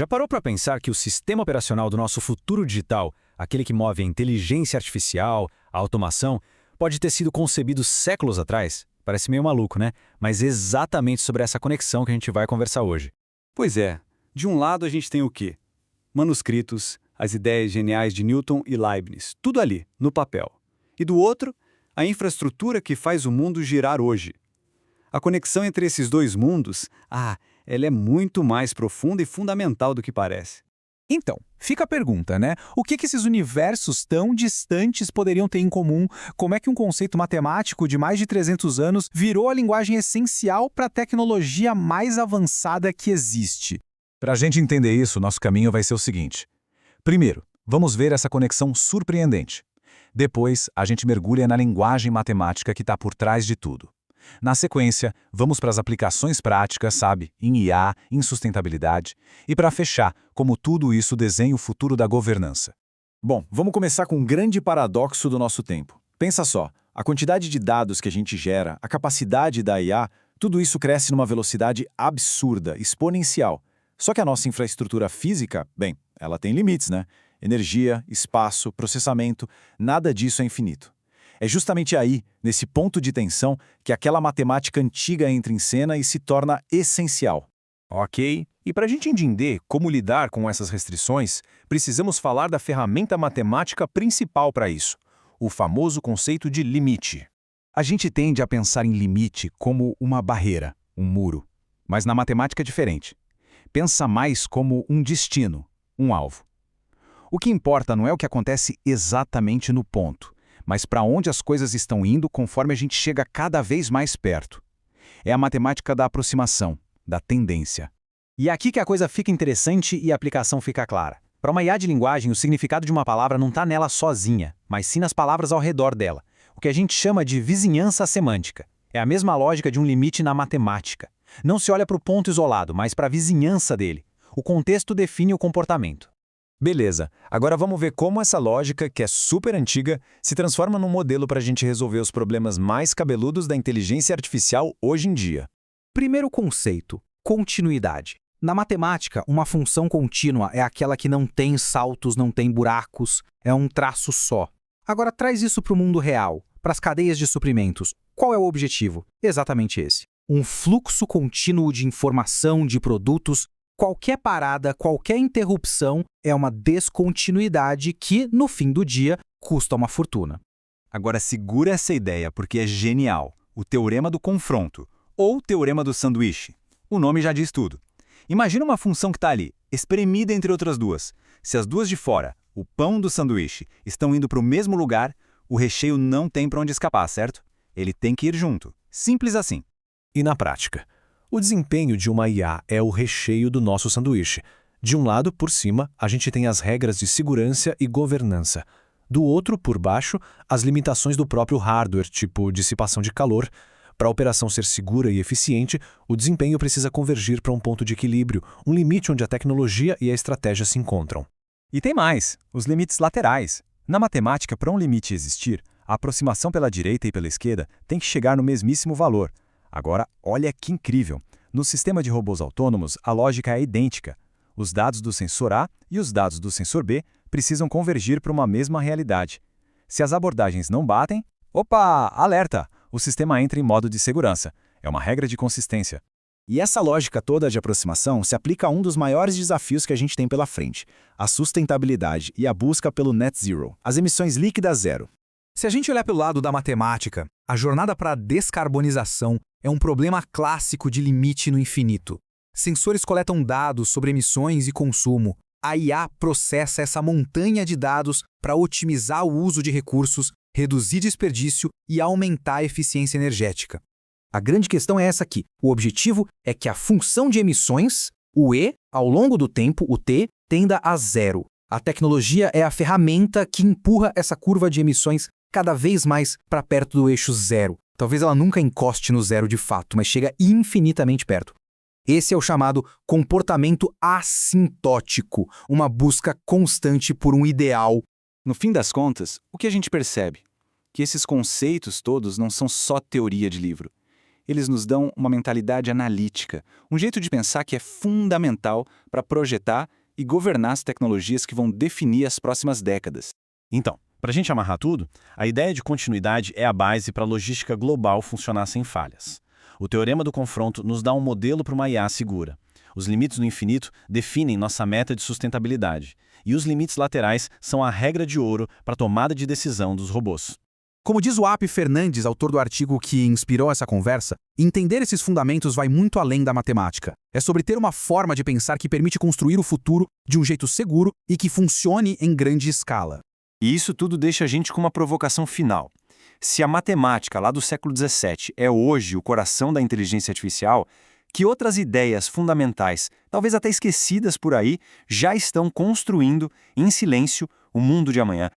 Já parou para pensar que o sistema operacional do nosso futuro digital, aquele que move a inteligência artificial, a automação, pode ter sido concebido séculos atrás? Parece meio maluco, né? Mas exatamente sobre essa conexão que a gente vai conversar hoje. Pois é, de um lado a gente tem o quê? Manuscritos, as ideias geniais de Newton e Leibniz, tudo ali, no papel. E do outro, a infraestrutura que faz o mundo girar hoje. A conexão entre esses dois mundos, ela é muito mais profunda e fundamental do que parece. Então, fica a pergunta, né? O que esses universos tão distantes poderiam ter em comum? Como é que um conceito matemático de mais de 300 anos virou a linguagem essencial para a tecnologia mais avançada que existe? Para a gente entender isso, nosso caminho vai ser o seguinte. Primeiro, vamos ver essa conexão surpreendente. Depois, a gente mergulha na linguagem matemática que está por trás de tudo. Na sequência, vamos para as aplicações práticas, sabe, em IA, em sustentabilidade, e para fechar, como tudo isso desenha o futuro da governança. Bom, vamos começar com um grande paradoxo do nosso tempo. Pensa só, a quantidade de dados que a gente gera, a capacidade da IA, tudo isso cresce numa velocidade absurda, exponencial. Só que a nossa infraestrutura física, bem, ela tem limites, né? Energia, espaço, processamento, nada disso é infinito. É justamente aí, nesse ponto de tensão, que aquela matemática antiga entra em cena e se torna essencial. Ok, e para a gente entender como lidar com essas restrições, precisamos falar da ferramenta matemática principal para isso, o famoso conceito de limite. A gente tende a pensar em limite como uma barreira, um muro, mas na matemática é diferente. Pensa mais como um destino, um alvo. O que importa não é o que acontece exatamente no ponto, mas para onde as coisas estão indo conforme a gente chega cada vez mais perto. É a matemática da aproximação, da tendência. E é aqui que a coisa fica interessante e a aplicação fica clara. Para uma IA de linguagem, o significado de uma palavra não está nela sozinha, mas sim nas palavras ao redor dela, o que a gente chama de vizinhança semântica. É a mesma lógica de um limite na matemática. Não se olha para o ponto isolado, mas para a vizinhança dele. O contexto define o comportamento. Beleza, agora vamos ver como essa lógica, que é super antiga, se transforma num modelo para a gente resolver os problemas mais cabeludos da inteligência artificial hoje em dia. Primeiro conceito, continuidade. Na matemática, uma função contínua é aquela que não tem saltos, não tem buracos, é um traço só. Agora traz isso para o mundo real, para as cadeias de suprimentos. Qual é o objetivo? Exatamente esse. Um fluxo contínuo de informação, de produtos. Qualquer parada, qualquer interrupção é uma descontinuidade que, no fim do dia, custa uma fortuna. Agora segura essa ideia porque é genial. O teorema do confronto, ou teorema do sanduíche. O nome já diz tudo. Imagina uma função que está ali, espremida entre outras duas. Se as duas de fora, o pão do sanduíche, estão indo para o mesmo lugar, o recheio não tem para onde escapar, certo? Ele tem que ir junto. Simples assim. E na prática? O desempenho de uma IA é o recheio do nosso sanduíche. De um lado, por cima, a gente tem as regras de segurança e governança. Do outro, por baixo, as limitações do próprio hardware, tipo dissipação de calor. Para a operação ser segura e eficiente, o desempenho precisa convergir para um ponto de equilíbrio, um limite onde a tecnologia e a estratégia se encontram. E tem mais, os limites laterais. Na matemática, para um limite existir, a aproximação pela direita e pela esquerda tem que chegar no mesmíssimo valor. Agora, olha que incrível! No sistema de robôs autônomos, a lógica é idêntica. Os dados do sensor A e os dados do sensor B precisam convergir para uma mesma realidade. Se as abordagens não batem, opa, alerta! O sistema entra em modo de segurança. É uma regra de consistência. E essa lógica toda de aproximação se aplica a um dos maiores desafios que a gente tem pela frente, a sustentabilidade e a busca pelo net zero, as emissões líquidas zero. Se a gente olhar pelo lado da matemática, a jornada para a descarbonização é um problema clássico de limite no infinito. Sensores coletam dados sobre emissões e consumo. A IA processa essa montanha de dados para otimizar o uso de recursos, reduzir desperdício e aumentar a eficiência energética. A grande questão é essa aqui. O objetivo é que a função de emissões, o E, ao longo do tempo, o T, tenda a zero. A tecnologia é a ferramenta que empurra essa curva de emissões cada vez mais para perto do eixo zero. Talvez ela nunca encoste no zero de fato, mas chega infinitamente perto. Esse é o chamado comportamento assintótico, uma busca constante por um ideal. No fim das contas, o que a gente percebe? Que esses conceitos todos não são só teoria de livro. Eles nos dão uma mentalidade analítica, um jeito de pensar que é fundamental para projetar e governar as tecnologias que vão definir as próximas décadas. Então, para a gente amarrar tudo, a ideia de continuidade é a base para a logística global funcionar sem falhas. O teorema do confronto nos dá um modelo para uma IA segura. Os limites do infinito definem nossa meta de sustentabilidade, e os limites laterais são a regra de ouro para a tomada de decisão dos robôs. Como diz o AP Fernandes, autor do artigo que inspirou essa conversa, entender esses fundamentos vai muito além da matemática. É sobre ter uma forma de pensar que permite construir o futuro de um jeito seguro e que funcione em grande escala. E isso tudo deixa a gente com uma provocação final. Se a matemática lá do século XVII é hoje o coração da inteligência artificial, que outras ideias fundamentais, talvez até esquecidas por aí, já estão construindo, em silêncio, o mundo de amanhã,